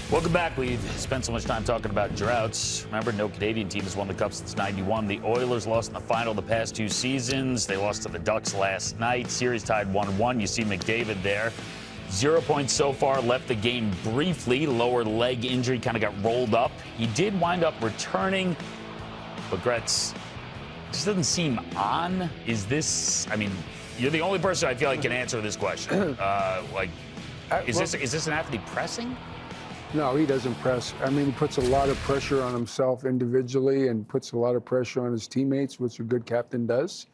Welcome back. We've spent so much time talking about droughts. Remember, no Canadian team has won the Cup since '91. The Oilers lost in the final the past 2 seasons. They lost to the Ducks last night. Series tied 1-1. You see McDavid there. 0 points so far. Left the game briefly. Lower leg injury, kind of got rolled up. He did wind up returning, but Gretz just doesn't seem on. Is this? I mean, you're the only person I feel like can answer this question. Is this an athlete pressing? No, he doesn't press. I mean, he puts a lot of pressure on himself individually and puts a lot of pressure on his teammates, which a good captain does.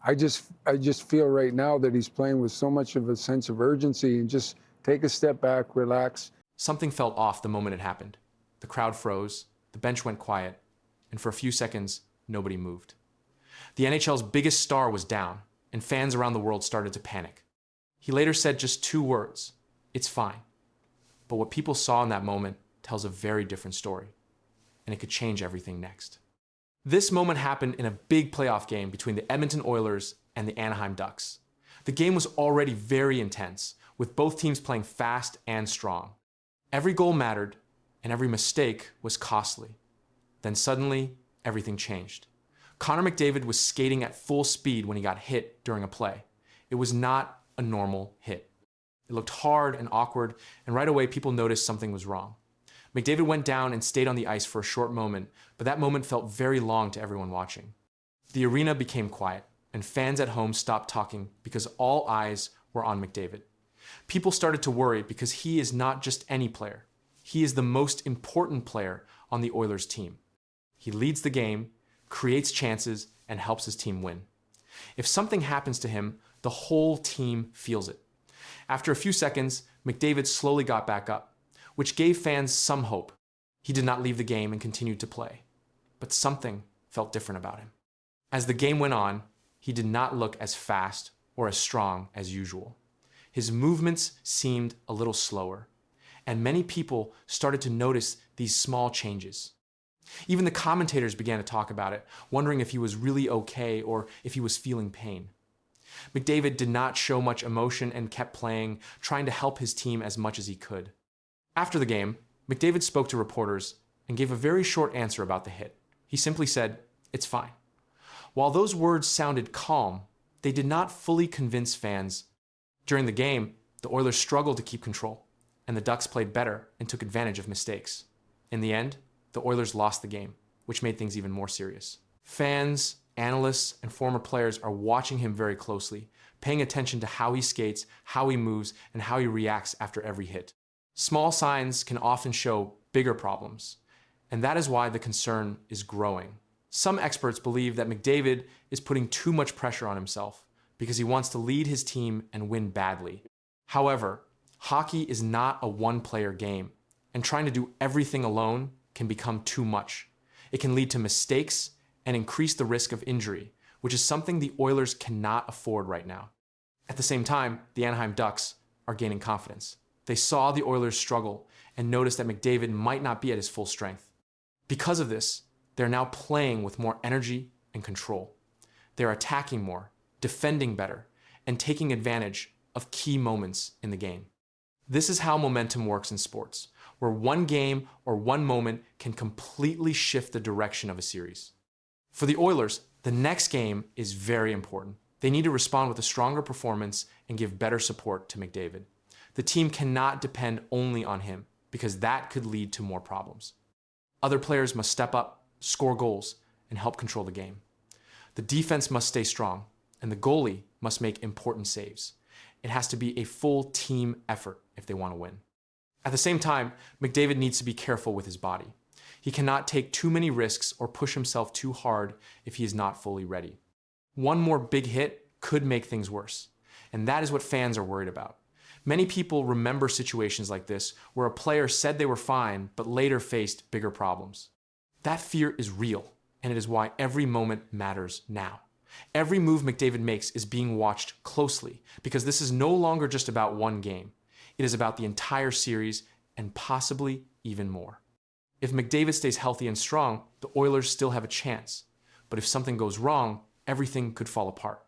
I just feel right now that he's playing with so much of a sense of urgency and just take a step back, relax. Something felt off the moment it happened. The crowd froze, the bench went quiet, and for a few seconds, nobody moved. The NHL's biggest star was down, and fans around the world started to panic. He later said just 2 words, "It's fine." But what people saw in that moment tells a very different story, and it could change everything next. This moment happened in a big playoff game between the Edmonton Oilers and the Anaheim Ducks. The game was already very intense, with both teams playing fast and strong. Every goal mattered, and every mistake was costly. Then suddenly, everything changed. Connor McDavid was skating at full speed when he got hit during a play. It was not a normal hit. It looked hard and awkward, and right away people noticed something was wrong. McDavid went down and stayed on the ice for a short moment, but that moment felt very long to everyone watching. The arena became quiet, and fans at home stopped talking because all eyes were on McDavid. People started to worry because he is not just any player. He is the most important player on the Oilers team. He leads the game, creates chances, and helps his team win. If something happens to him, the whole team feels it. After a few seconds, McDavid slowly got back up, which gave fans some hope. He did not leave the game and continued to play. But something felt different about him. As the game went on, he did not look as fast or as strong as usual. His movements seemed a little slower, and many people started to notice these small changes. Even the commentators began to talk about it, wondering if he was really okay or if he was feeling pain. McDavid did not show much emotion and kept playing, trying to help his team as much as he could. After the game, McDavid spoke to reporters and gave a very short answer about the hit. He simply said, "It's fine." While those words sounded calm, they did not fully convince fans. During the game, the Oilers struggled to keep control, and the Ducks played better and took advantage of mistakes. In the end, the Oilers lost the game, which made things even more serious. Fans, analysts, and former players are watching him very closely, paying attention to how he skates, how he moves, and how he reacts after every hit. Small signs can often show bigger problems, and that is why the concern is growing. Some experts believe that McDavid is putting too much pressure on himself because he wants to lead his team and win badly. However, hockey is not a one-player game, and trying to do everything alone can become too much. It can lead to mistakes and increase the risk of injury, which is something the Oilers cannot afford right now. At the same time, the Anaheim Ducks are gaining confidence. They saw the Oilers struggle and noticed that McDavid might not be at his full strength. Because of this, they're now playing with more energy and control. They're attacking more, defending better, and taking advantage of key moments in the game. This is how momentum works in sports, where one game or one moment can completely shift the direction of a series. For the Oilers, the next game is very important. They need to respond with a stronger performance and give better support to McDavid. The team cannot depend only on him because that could lead to more problems. Other players must step up, score goals, and help control the game. The defense must stay strong, and the goalie must make important saves. It has to be a full team effort if they want to win. At the same time, McDavid needs to be careful with his body. He cannot take too many risks or push himself too hard if he is not fully ready. One more big hit could make things worse, and that is what fans are worried about. Many people remember situations like this where a player said they were fine but later faced bigger problems. That fear is real, and it is why every moment matters now. Every move McDavid makes is being watched closely because this is no longer just about one game. It is about the entire series and possibly even more. If McDavid stays healthy and strong, the Oilers still have a chance. But if something goes wrong, everything could fall apart.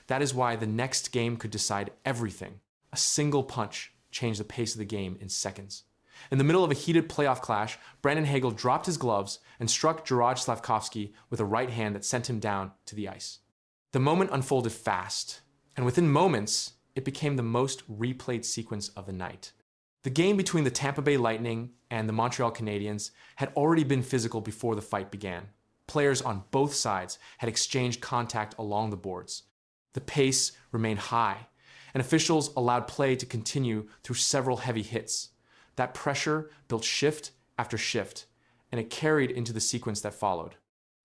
That is why the next game could decide everything. A single punch changed the pace of the game in seconds. In the middle of a heated playoff clash, Brandon Hagel dropped his gloves and struck Slafkovsky with a right hand that sent him down to the ice. The moment unfolded fast, and within moments, it became the most replayed sequence of the night. The game between the Tampa Bay Lightning and the Montreal Canadiens had already been physical before the fight began. Players on both sides had exchanged contact along the boards. The pace remained high, and officials allowed play to continue through several heavy hits. That pressure built shift after shift, and it carried into the sequence that followed.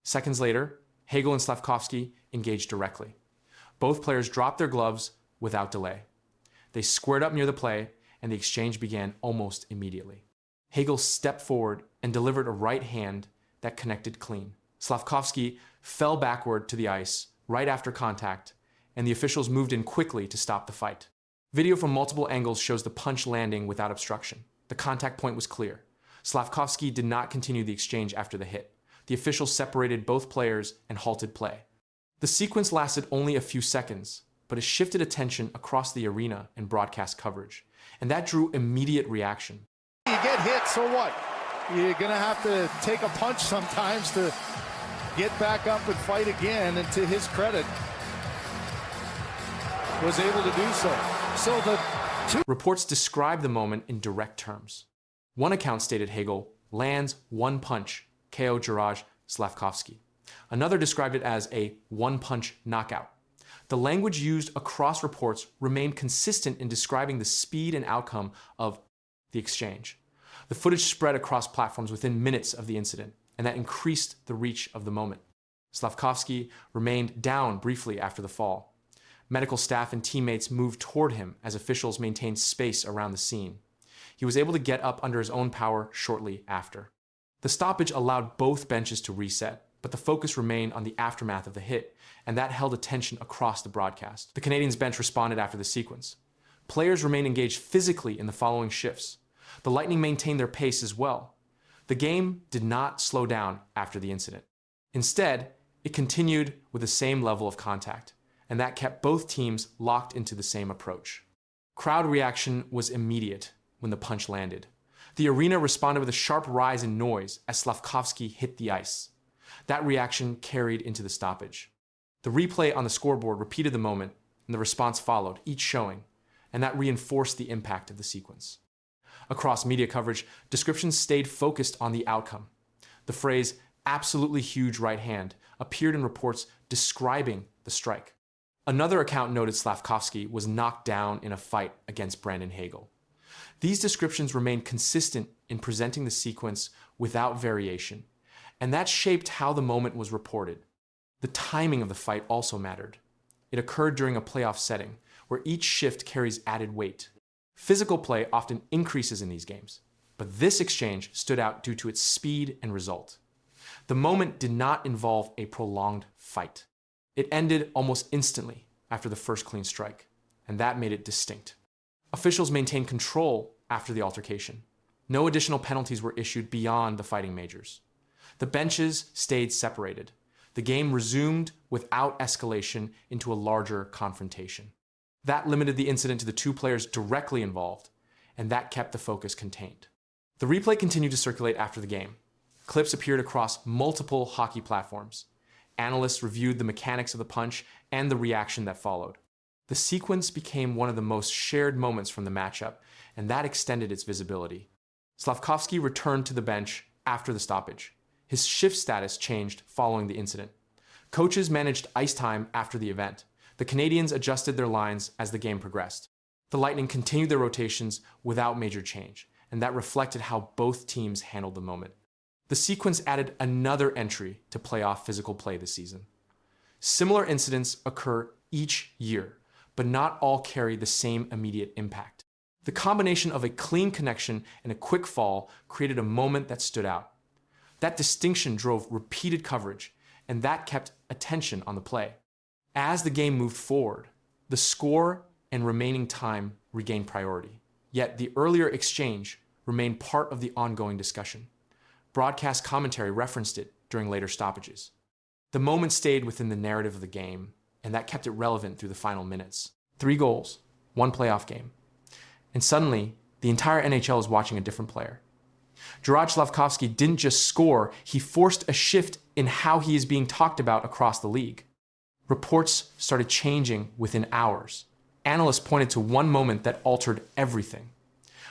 Seconds later, Hagel and Slafkovsky engaged directly. Both players dropped their gloves without delay. They squared up near the play, and the exchange began almost immediately. Hagel stepped forward and delivered a right hand that connected clean. Slafkovsky fell backward to the ice right after contact, and the officials moved in quickly to stop the fight. Video from multiple angles shows the punch landing without obstruction. The contact point was clear. Slafkovsky did not continue the exchange after the hit. The officials separated both players and halted play. The sequence lasted only a few seconds, but it shifted attention across the arena and broadcast coverage, and that drew immediate reaction. You get hit, so what? You're going to have to take a punch sometimes to get back up and fight again, and to his credit, was able to do so. Reports describe the moment in direct terms. One account stated Hagel lands one punch, KO Slafkovsky. Another described it as a one-punch knockout. The language used across reports remained consistent in describing the speed and outcome of the exchange. The footage spread across platforms within minutes of the incident, and that increased the reach of the moment. Slafkovsky remained down briefly after the fall. Medical staff and teammates moved toward him as officials maintained space around the scene. He was able to get up under his own power shortly after. The stoppage allowed both benches to reset, but the focus remained on the aftermath of the hit, and that held attention across the broadcast. The Canadiens bench responded after the sequence. Players remained engaged physically in the following shifts. The Lightning maintained their pace as well. The game did not slow down after the incident. Instead, it continued with the same level of contact, and that kept both teams locked into the same approach. Crowd reaction was immediate when the punch landed. The arena responded with a sharp rise in noise as Slafkovsky hit the ice. That reaction carried into the stoppage. The replay on the scoreboard repeated the moment, and the response followed, each showing, and that reinforced the impact of the sequence. Across media coverage, descriptions stayed focused on the outcome. The phrase, "absolutely huge right hand," appeared in reports describing the strike. Another account noted Slafkovsky was knocked down in a fight against Brandon Hagel. These descriptions remained consistent in presenting the sequence without variation, and that shaped how the moment was reported. The timing of the fight also mattered. It occurred during a playoff setting, where each shift carries added weight. Physical play often increases in these games, but this exchange stood out due to its speed and result. The moment did not involve a prolonged fight. It ended almost instantly after the first clean strike, and that made it distinct. Officials maintained control after the altercation. No additional penalties were issued beyond the fighting majors. The benches stayed separated. The game resumed without escalation into a larger confrontation. That limited the incident to the two players directly involved, and that kept the focus contained. The replay continued to circulate after the game. Clips appeared across multiple hockey platforms. Analysts reviewed the mechanics of the punch and the reaction that followed. The sequence became one of the most shared moments from the matchup, and that extended its visibility. Slafkovsky returned to the bench after the stoppage. His shift status changed following the incident. Coaches managed ice time after the event. The Canadiens adjusted their lines as the game progressed. The Lightning continued their rotations without major change, and that reflected how both teams handled the moment. The sequence added another entry to playoff physical play this season. Similar incidents occur each year, but not all carry the same immediate impact. The combination of a clean connection and a quick fall created a moment that stood out. That distinction drove repeated coverage, and that kept attention on the play. As the game moved forward, the score and remaining time regained priority. Yet the earlier exchange remained part of the ongoing discussion. Broadcast commentary referenced it during later stoppages. The moment stayed within the narrative of the game, and that kept it relevant through the final minutes. 3 goals, 1 playoff game. And suddenly, the entire NHL is watching a different player. Slafkovsky didn't just score, he forced a shift in how he is being talked about across the league. Reports started changing within hours. Analysts pointed to one moment that altered everything.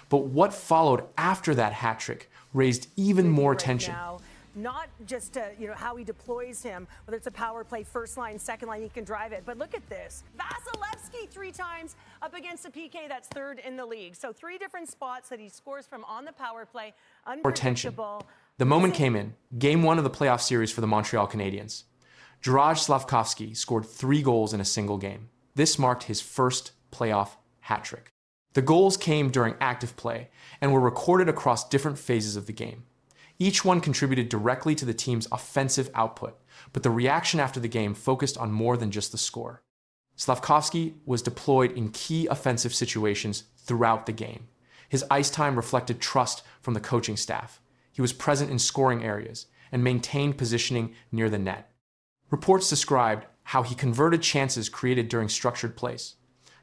But what followed after that hat trick raised even more attention. Not just how he deploys him, whether it's a power play, first line, second line, he can drive it. But look at this. Vasilevsky 3 times up against a PK that's third in the league. So 3 different spots that he scores from on the power play. Unpredictable. The moment came in, Game 1 of the playoff series for the Montreal Canadiens. Slafkovsky scored 3 goals in a single game. This marked his first playoff hat trick. The goals came during active play and were recorded across different phases of the game. Each one contributed directly to the team's offensive output, but the reaction after the game focused on more than just the score. Slafkovsky was deployed in key offensive situations throughout the game. His ice time reflected trust from the coaching staff. He was present in scoring areas and maintained positioning near the net. Reports described how he converted chances created during structured plays.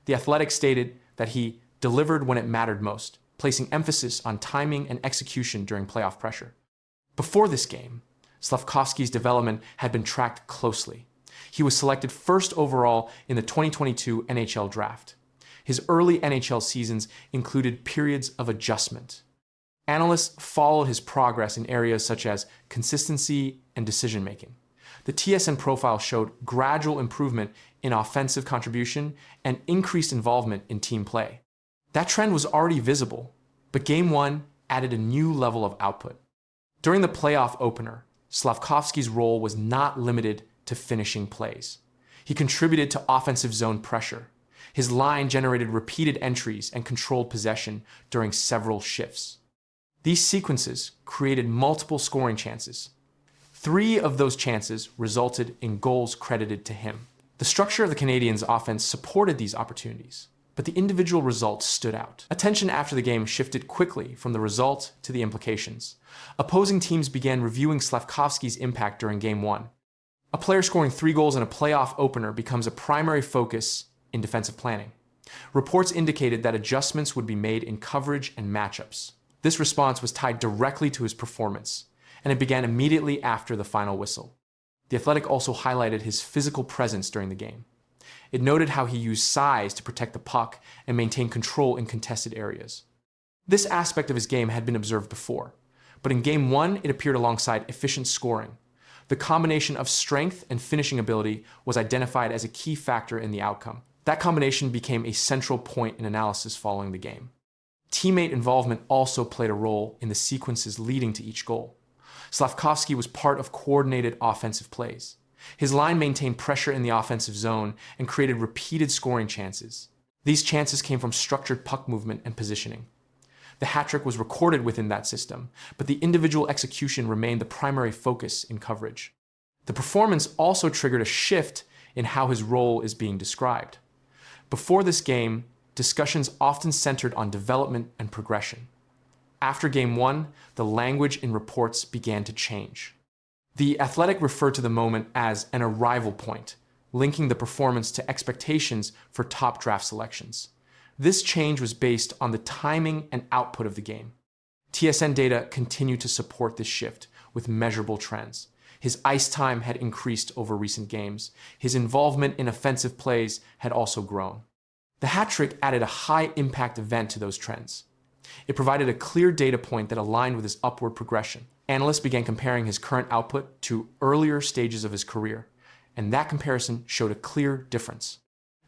The Athletic stated that he delivered when it mattered most, placing emphasis on timing and execution during playoff pressure. Before this game, Slafkovsky's development had been tracked closely. He was selected first overall in the 2022 NHL draft. His early NHL seasons included periods of adjustment. Analysts followed his progress in areas such as consistency and decision-making. The TSN profile showed gradual improvement in offensive contribution and increased involvement in team play. That trend was already visible, but Game 1 added a new level of output. During the playoff opener, Slafkovsky's role was not limited to finishing plays. He contributed to offensive zone pressure. His line generated repeated entries and controlled possession during several shifts. These sequences created multiple scoring chances. 3 of those chances resulted in goals credited to him. The structure of the Canadiens' offense supported these opportunities, but the individual results stood out. Attention after the game shifted quickly from the result to the implications. Opposing teams began reviewing Slafkovsky's impact during Game 1. A player scoring 3 goals in a playoff opener becomes a primary focus in defensive planning. Reports indicated that adjustments would be made in coverage and matchups. This response was tied directly to his performance, and it began immediately after the final whistle. The Athletic also highlighted his physical presence during the game. It noted how he used size to protect the puck and maintain control in contested areas. This aspect of his game had been observed before, but in Game 1 it appeared alongside efficient scoring. The combination of strength and finishing ability was identified as a key factor in the outcome. That combination became a central point in analysis following the game. Teammate involvement also played a role in the sequences leading to each goal. Slafkovsky was part of coordinated offensive plays. His line maintained pressure in the offensive zone and created repeated scoring chances. These chances came from structured puck movement and positioning. The hat trick was recorded within that system, but the individual execution remained the primary focus in coverage. The performance also triggered a shift in how his role is being described. Before this game, discussions often centered on development and progression. After Game 1, the language in reports began to change. The Athletic referred to the moment as an arrival point, linking the performance to expectations for top draft selections. This change was based on the timing and output of the game. TSN data continued to support this shift with measurable trends. His ice time had increased over recent games. His involvement in offensive plays had also grown. The hat trick added a high-impact event to those trends. It provided a clear data point that aligned with his upward progression. Analysts began comparing his current output to earlier stages of his career, and that comparison showed a clear difference.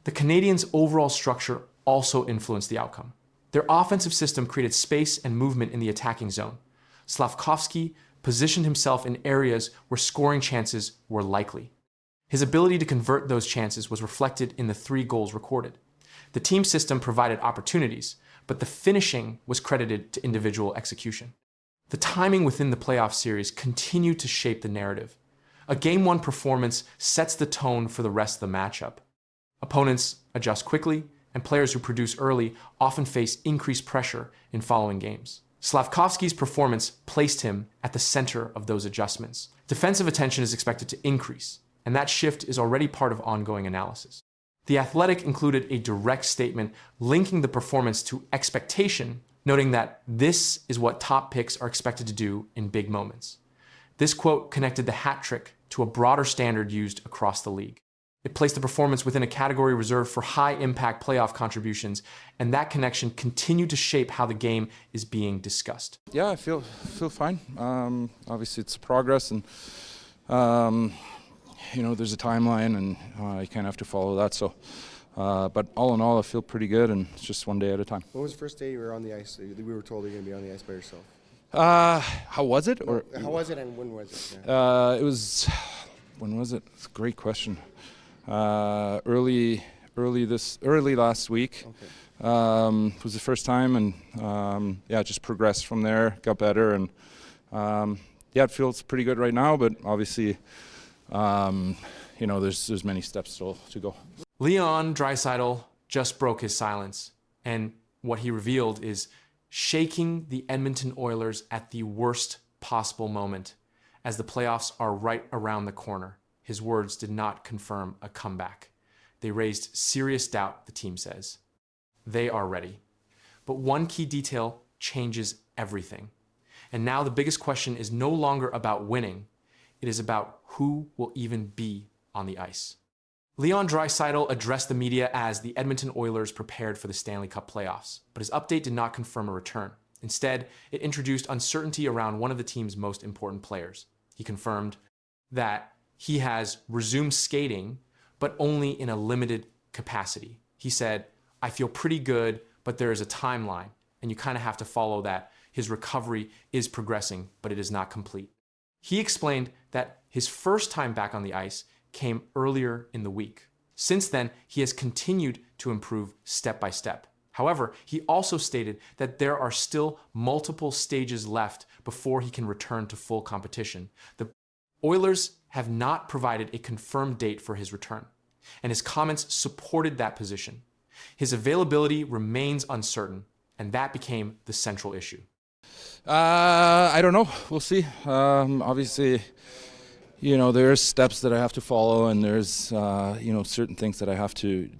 The Canadiens' overall structure also influenced the outcome. Their offensive system created space and movement in the attacking zone. Slafkovsky positioned himself in areas where scoring chances were likely. His ability to convert those chances was reflected in the 3 goals recorded. The team system provided opportunities, but the finishing was credited to individual execution. The timing within the playoff series continued to shape the narrative. A Game 1 performance sets the tone for the rest of the matchup. Opponents adjust quickly, and players who produce early often face increased pressure in following games. Slafkovsky's performance placed him at the center of those adjustments. Defensive attention is expected to increase, and that shift is already part of ongoing analysis. The Athletic included a direct statement linking the performance to expectation, noting that this is what top picks are expected to do in big moments. This quote connected the hat trick to a broader standard used across the league. It placed the performance within a category reserved for high-impact playoff contributions, and that connection continued to shape how the game is being discussed. Yeah, I feel fine. Obviously, it's progress, and there's a timeline, and you kind of have to follow that. So, but all in all, I feel pretty good, and it's just one day at a time. When was the first day you were on the ice? We were told you were going to be on the ice by yourself. How was it? Or how was it, and when was it? Yeah. It was. When was it? It's a great question. Early last week. Okay. Was the first time, and just progressed from there, got better, and it feels pretty good right now. But obviously, there's many steps still to go. Leon Draisaitl just broke his silence, and what he revealed is shaking the Edmonton Oilers at the worst possible moment, as the playoffs are right around the corner. His words did not confirm a comeback. They raised serious doubt, the team says. They are ready. But one key detail changes everything. And now the biggest question is no longer about winning. It is about who will even be on the ice. Leon Draisaitl addressed the media as the Edmonton Oilers prepared for the Stanley Cup playoffs, but his update did not confirm a return. Instead, it introduced uncertainty around one of the team's most important players. He confirmed that he has resumed skating, but only in a limited capacity. He said, "I feel pretty good, but there is a timeline, and you kind of have to follow that. His recovery is progressing, but it is not complete." He explained that his first time back on the ice came earlier in the week. Since then, he has continued to improve step by step. However, he also stated that there are still multiple stages left before he can return to full competition. The Oilers have not provided a confirmed date for his return, and his comments supported that position. His availability remains uncertain, and that became the central issue. I don't know. We'll see. Obviously, there's steps that I have to follow, and there's certain things that I have to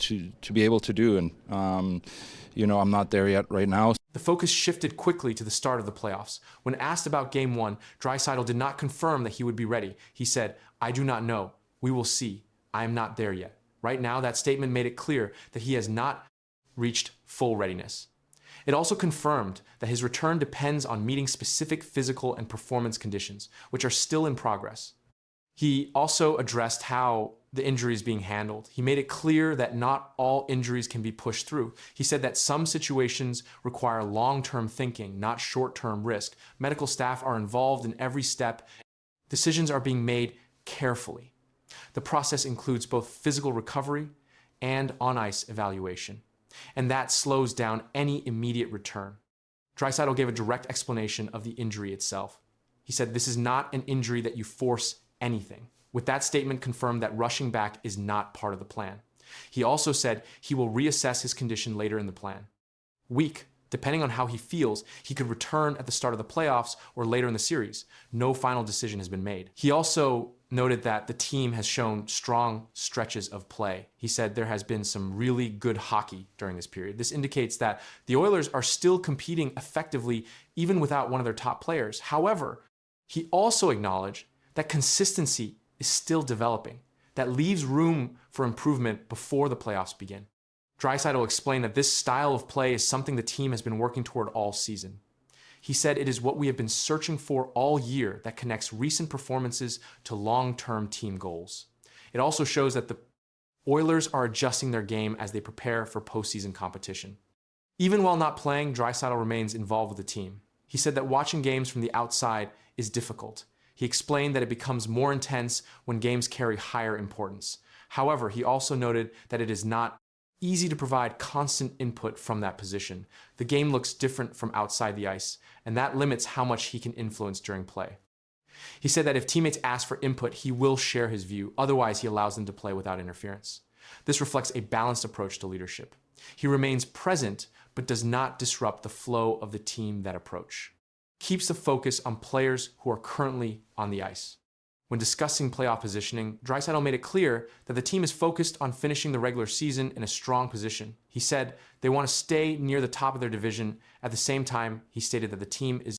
be able to do, and I'm not there yet right now. The focus shifted quickly to the start of the playoffs. When asked about Game 1, Draisaitl did not confirm that he would be ready. He said, "I do not know. We will see. I am not there yet." Right now, that statement made it clear that he has not reached full readiness. It also confirmed that his return depends on meeting specific physical and performance conditions, which are still in progress. He also addressed how the injury is being handled. He made it clear that not all injuries can be pushed through. He said that some situations require long-term thinking, not short-term risk. Medical staff are involved in every step. Decisions are being made carefully. The process includes both physical recovery and on-ice evaluation, and that slows down any immediate return. Draisaitl gave a direct explanation of the injury itself. He said, "This is not an injury that you force anything." With that statement confirmed that rushing back is not part of the plan. He also said he will reassess his condition later in the plan. Weak, depending on how he feels, he could return at the start of the playoffs or later in the series. No final decision has been made. He also noted that the team has shown strong stretches of play. He said there has been some really good hockey during this period. This indicates that the Oilers are still competing effectively even without one of their top players. However, he also acknowledged that consistency is still developing. That leaves room for improvement before the playoffs begin. Draisaitl explained that this style of play is something the team has been working toward all season. He said it is what we have been searching for all year that connects recent performances to long-term team goals. It also shows that the Oilers are adjusting their game as they prepare for postseason competition. Even while not playing, Draisaitl remains involved with the team. He said that watching games from the outside is difficult. He explained that it becomes more intense when games carry higher importance. However, he also noted that it is not easy to provide constant input from that position. The game looks different from outside the ice, and that limits how much he can influence during play. He said that if teammates ask for input, he will share his view. Otherwise, he allows them to play without interference. This reflects a balanced approach to leadership. He remains present, but does not disrupt the flow of the team that approach. Keeps the focus on players who are currently on the ice. When discussing playoff positioning, Draisaitl made it clear that the team is focused on finishing the regular season in a strong position. He said they want to stay near the top of their division. At the same time, he stated that the team is